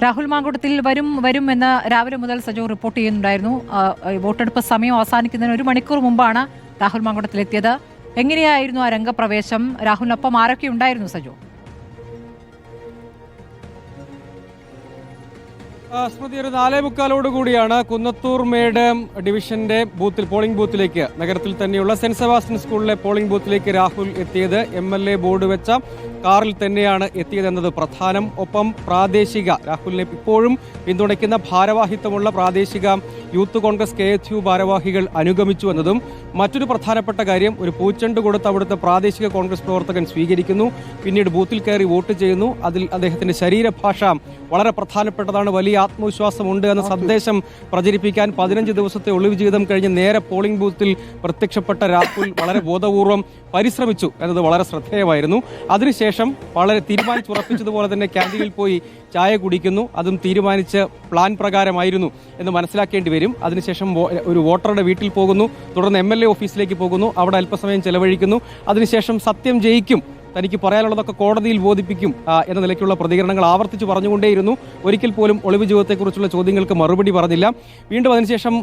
രാഹുൽ മാങ്കൂട്ടത്തിൽ വരും എന്ന് രാവിലെ മുതൽ സജോ റിപ്പോർട്ട് ചെയ്യുന്നുണ്ടായിരുന്നു. വോട്ടെടുപ്പ് സമയം അവസാനിക്കുന്നതിന് 1 മണിക്കൂർ മുമ്പാണ് രാഹുൽ മാങ്കൂട്ടത്തിൽ എത്തിയത്. എങ്ങനെയായിരുന്നു ആ രംഗപ്രവേശം? രാഹുലിനൊപ്പം ആരൊക്കെ ഉണ്ടായിരുന്നു സജോ? സ്മൃതി, ഒരു 4:45 കൂടിയാണ് കുന്നത്തൂർ മേട് ഡിവിഷന്റെ പോളിംഗ് ബൂത്തിലേക്ക്, നഗരത്തിൽ തന്നെയുള്ള സെന്റ് സെബാസ്റ്റ്യൻ സ്കൂളിലെ പോളിംഗ് ബൂത്തിലേക്ക് രാഹുൽ എത്തിയത്. MLA ബോർഡ് വെച്ച കാറിൽ തന്നെയാണ് എത്തിയതെന്നത് പ്രധാനം. ഒപ്പം പ്രാദേശിക രാഹുലിനെ ഇപ്പോഴും പിന്തുണയ്ക്കുന്ന ഭാരവാഹിത്വമുള്ള പ്രാദേശിക യൂത്ത് കോൺഗ്രസ് KHU ഭാരവാഹികൾ അനുഗമിച്ചു എന്നതും മറ്റൊരു പ്രധാനപ്പെട്ട കാര്യം. ഒരു പൂച്ചെണ്ട് കൊടുത്ത് അവിടുത്തെ പ്രാദേശിക കോൺഗ്രസ് പ്രവർത്തകൻ സ്വീകരിക്കുന്നു, പിന്നീട് ബൂത്തിൽ കയറി വോട്ട് ചെയ്യുന്നു. അതിൽ അദ്ദേഹത്തിന്റെ ശരീരഭാഷ വളരെ പ്രധാനപ്പെട്ടതാണ്. വലിയ ആത്മവിശ്വാസമുണ്ട് എന്ന സന്ദേശം പ്രചരിപ്പിക്കാൻ 15 ദിവസത്തെ ഒളിവ് ജീവിതം കഴിഞ്ഞ് നേരെ പോളിംഗ് ബൂത്തിൽ പ്രത്യക്ഷപ്പെട്ട രാഹുൽ വളരെ ബോധപൂർവം പരിശ്രമിച്ചു എന്നത് വളരെ ശ്രദ്ധേയമായിരുന്നു. അതിനുശേഷം വളരെ തീരുമാനിച്ചുറപ്പിച്ചതുപോലെ തന്നെ ക്യാൻറ്റീനിൽ പോയി ചായ കുടിക്കുന്നു. അതും തീരുമാനിച്ച് പ്ലാൻ പ്രകാരമായിരുന്നു എന്ന് മനസ്സിലാക്കേണ്ടി വരും. അതിനുശേഷം ഒരു വോട്ടറുടെ വീട്ടിൽ പോകുന്നു, തുടർന്ന് MLA ഓഫീസിലേക്ക് പോകുന്നു, അവിടെ അല്പസമയം ചെലവഴിക്കുന്നു. അതിനുശേഷം സത്യം ജയിക്കും, തനിക്ക് പറയാനുള്ളതൊക്കെ കോടതിയിൽ ബോധിപ്പിക്കും എന്ന നിലയ്ക്കുള്ള പ്രതികരണങ്ങൾ ആവർത്തിച്ച് പറഞ്ഞുകൊണ്ടേയിരുന്നു. ഒരിക്കൽ പോലും ഒളിവ് ജീവിതത്തെക്കുറിച്ചുള്ള ചോദ്യങ്ങൾക്ക് മറുപടി പറഞ്ഞില്ല. വീണ്ടും അതിനുശേഷം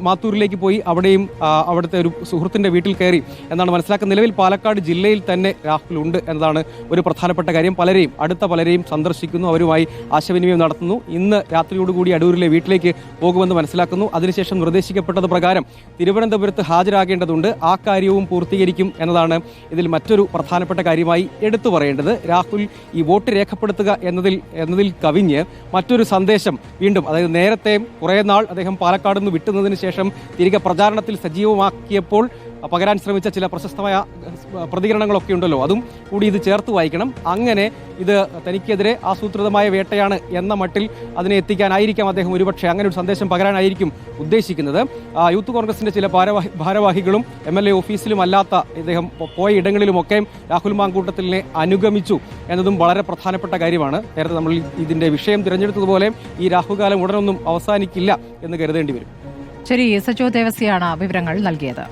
മാത്തൂരിലേക്ക് പോയി അവിടെയും അവിടുത്തെ ഒരു സുഹൃത്തിന്റെ വീട്ടിൽ കയറി എന്നാണ് മനസ്സിലാക്കുന്നത്. നിലവിൽ പാലക്കാട് ജില്ലയിൽ തന്നെ രാഹുൽ ഉണ്ട് എന്നതാണ് ഒരു പ്രധാനപ്പെട്ട കാര്യം. അടുത്ത പലരെയും സന്ദർശിക്കുന്നു, അവരുമായി ആശയവിനിമയം നടത്തുന്നു. ഇന്ന് രാത്രിയോടുകൂടി അടൂരിലെ വീട്ടിലേക്ക് പോകുമെന്ന് മനസ്സിലാക്കുന്നു. അതിനുശേഷം നിർദ്ദേശിക്കപ്പെട്ടത് പ്രകാരം തിരുവനന്തപുരത്ത് ഹാജരാകേണ്ടതുണ്ട്. ആ കാര്യവും പൂർത്തീകരിക്കും എന്നതാണ് ഇതിൽ മറ്റൊരു പ്രധാനപ്പെട്ട കാര്യമായി എടുത്തു പറയേണ്ടത്. രാഹുൽ ഈ വോട്ട് രേഖപ്പെടുത്തുക എന്നതിൽ കവിഞ്ഞ് മറ്റൊരു സന്ദേശം വീണ്ടും, അതായത് നേരത്തെ കുറേ നാൾ അദ്ദേഹം പാലക്കാട് നിന്ന് വിട്ടുന്നതിന് ശേഷം തിരികെ പ്രചാരണത്തിൽ സജീവമാക്കിയപ്പോൾ പകരാൻ ശ്രമിച്ച ചില പ്രശസ്തമായ പ്രതികരണങ്ങളൊക്കെ ഉണ്ടല്ലോ, അതും കൂടി ഇത് ചേർത്ത് വായിക്കണം. അങ്ങനെ ഇത് തനിക്കെതിരെ ആസൂത്രിതമായ വേട്ടയാണ് എന്ന മട്ടിൽ അതിനെ എത്തിക്കാനായിരിക്കാം അദ്ദേഹം ഒരുപക്ഷെ അങ്ങനെ ഒരു സന്ദേശം പകരാനായിരിക്കും ഉദ്ദേശിക്കുന്നത്. യൂത്ത് കോൺഗ്രസിന്റെ ചില ഭാരവാഹികളും MLA ഓഫീസിലും അല്ലാത്ത ഇദ്ദേഹം പോയ ഇടങ്ങളിലുമൊക്കെ രാഹുൽ മാങ്കൂട്ടത്തിലിനെ അനുഗമിച്ചു എന്നതും വളരെ പ്രധാനപ്പെട്ട കാര്യമാണ്. നേരത്തെ നമ്മൾ ഇതിന്റെ വിഷയം തിരഞ്ഞെടുത്തതുപോലെ ഈ രാഹുകാലം ഉടനൊന്നും അവസാനിക്കില്ല എന്ന് കരുതേണ്ടി വരും. ശരി, സജോ ദേവസിയാണ് വിവരങ്ങൾ നൽകിയത്.